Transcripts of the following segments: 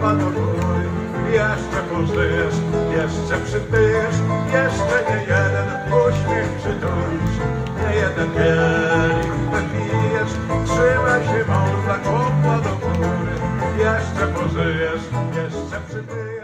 chłopa do góry. Jeszcze pożyjesz, jeszcze przytyjesz, jeszcze nie jeden uśmiech przytulisz, nie jeden kielich wypijesz. Trzymaj się morda, chłopa do góry. Jeszcze pożyjesz, jeszcze przytyjesz.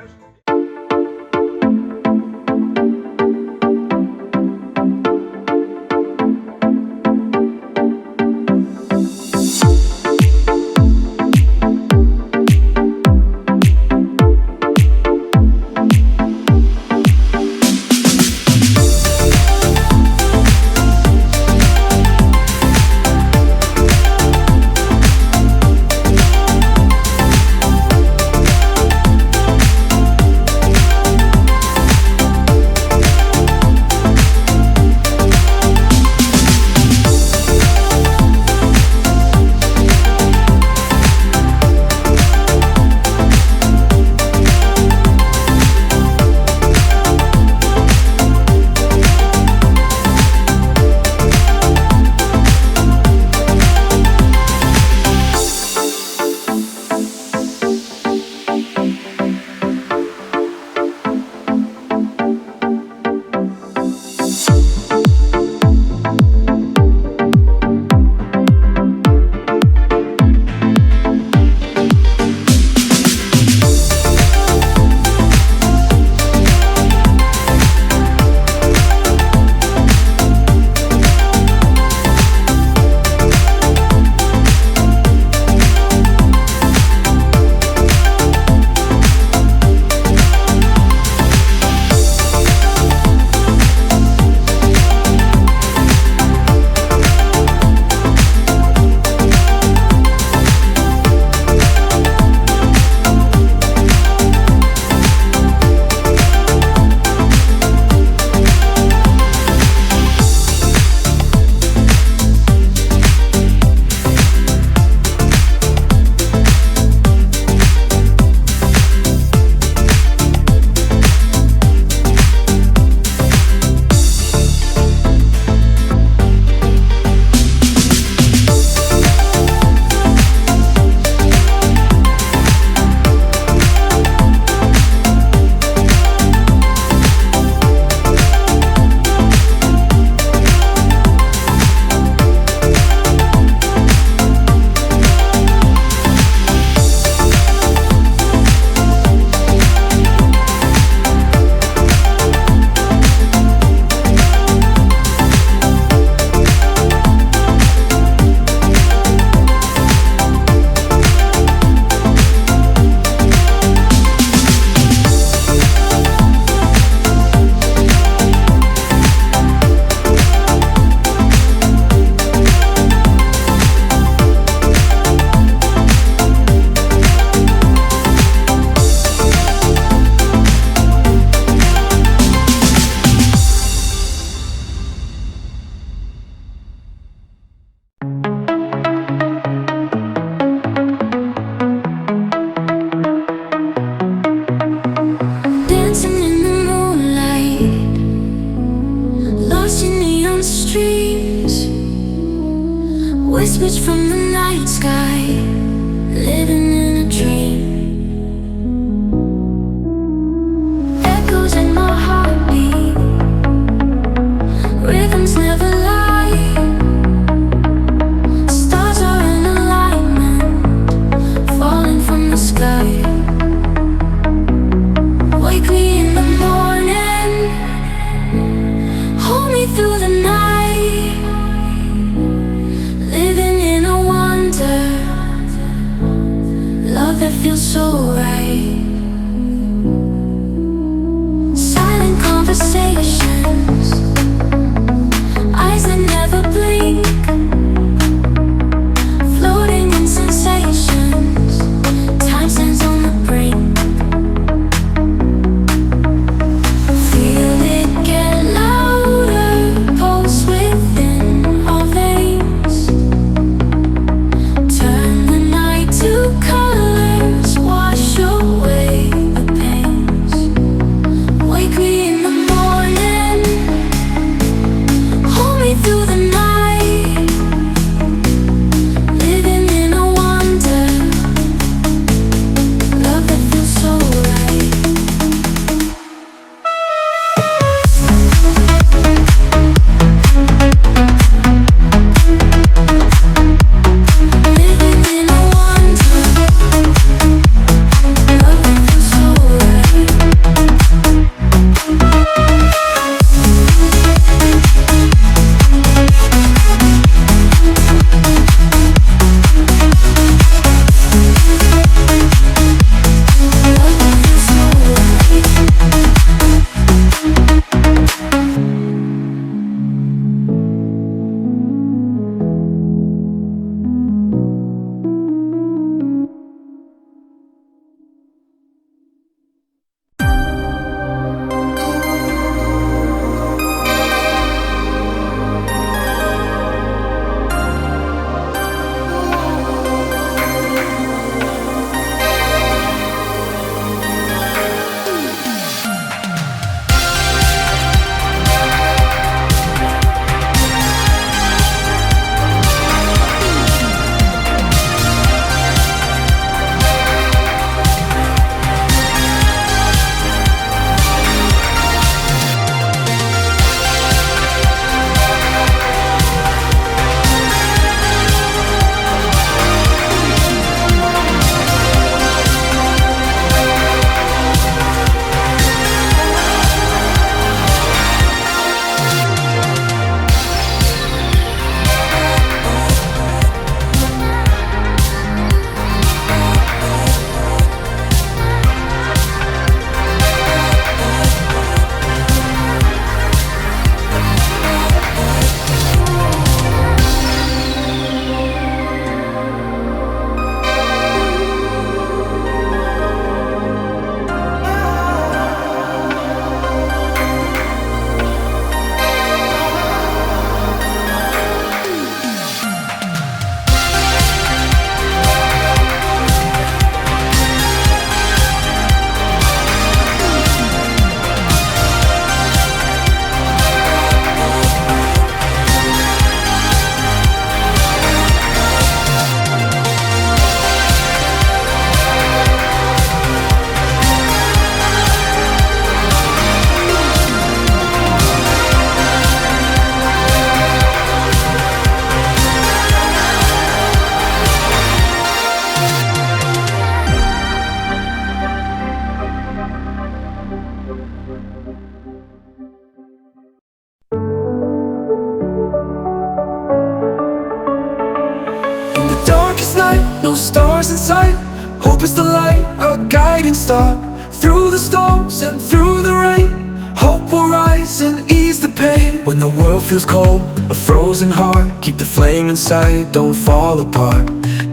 no stars in sight. Hope is the light, a guiding star. Through the storms and through the rain, hope will rise and ease the pain. When the world feels cold, a frozen heart, keep the flame inside, don't fall apart.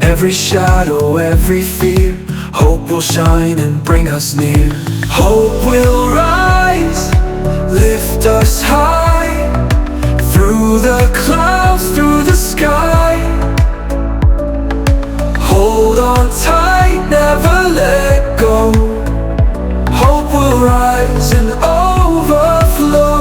Every shadow, every fear, hope will shine and bring us near. Hope will rise, lift us high, through the clouds, through the sky. Hold on tight, never let go. Hope will rise and overflow.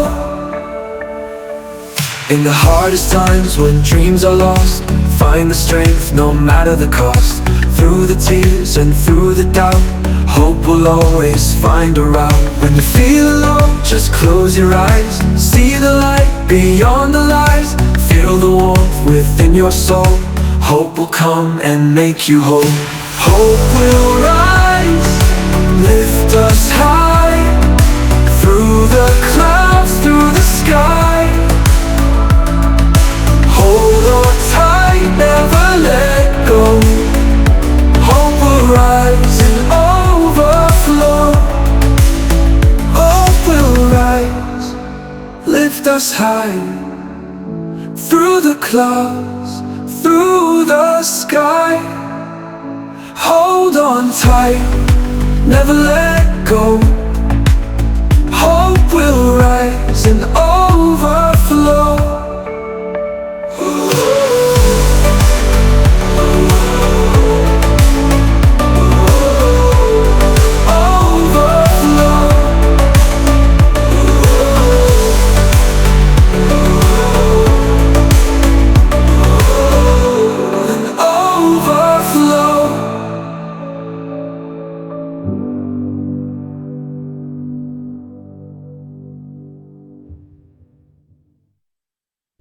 In the hardest times, when dreams are lost, find the strength no matter the cost. Through the tears and through the doubt, hope will always find a route. When you feel alone, just close your eyes. See the light beyond the lies. Feel the warmth within your soul. Hope will come and make you whole. Hope will rise, lift us high, through the clouds, through the sky. Hold on tight, never let go. Hope will rise and overflow. Hope will rise, lift us high, through the clouds, through the sky. Hold on tight, never let go.